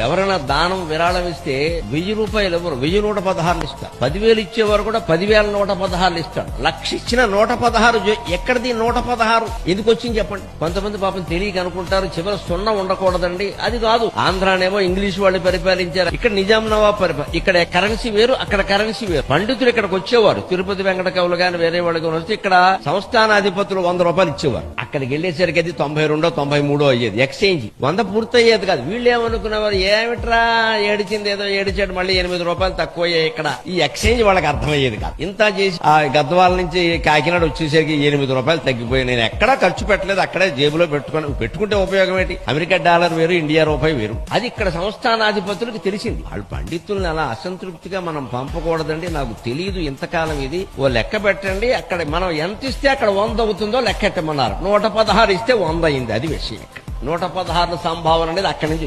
ఇప్పుడు ఎవరైనా దానం విరాళం ఇస్తే 1000 రూపాయలు ఎవరు 1116 ఇస్తారు. 10,000 ఇచ్చేవారు కూడా 10,116 ఇస్తాడు. 1,00,000 ఇచ్చిన 116 ఎక్కడిది 116 ఎందుకు వచ్చింది చెప్పండి. కొంతమంది పాపం తెలియక అనుకుంటారు చివరి 0 ఉండకూడదండి. అది కాదు. ఆంధ్రానేమో ఇంగ్లీష్ వాళ్ళు పరిపాలించారు, ఇక్కడ నిజాం నవాబ్ ఇక్కడ కరెన్సీ వేరు, అక్కడ కరెన్సీ వేరు. పండితులు ఇక్కడికి వచ్చేవారు, తిరుపతి వెంకట కవులు గాని వేరే వాళ్ళు వచ్చి ఇక్కడ సంస్థానాధిపతులు 100 రూపాయలు ఇచ్చేవారు. అక్కడికి వెళ్లేసరికి అది 92 93 అయ్యేది. ఎక్స్చేంజ్ 100 పూర్తయ్యేది కాదు. వీళ్ళు ఏమనుకునేవారు, ఏమిట్రా ఏడిచింది ఏదో ఏడిచాడు, మళ్ళీ 8 రూపాయలు తక్కువ ఇక్కడ. ఈ ఎక్స్చేంజ్ వాళ్ళకి అర్థమయ్యేది కాదు. ఇంత చేసి ఆ గద్వాల నుంచి కాకినాడ వచ్చేసరికి 8 రూపాయలు తగ్గిపోయి నేను ఎక్కడా ఖర్చు పెట్టలేదు, అక్కడే జేబులో పెట్టుకుంటే ఉపయోగం ఏంటి. అమెరికా డాలర్ వేరు, ఇండియా రూపాయి వేరు. అది ఇక్కడ సంస్థానాధిపతులకు తెలిసింది. వాళ్ళు పండితుల్ని అలా అసంతృప్తిగా మనం పంపకూడదండి. నాకు తెలియదు ఇంతకాలం ఇది, ఓ లెక్క పెట్టండి, అక్కడ మనం ఎంత ఇస్తే అక్కడ 100 అవుతుందో లెక్కెట్టమన్నారు. 116 ఇస్తే 100 అయింది. అది విషయం. 116 సంభావన అనేది అక్కడి నుంచి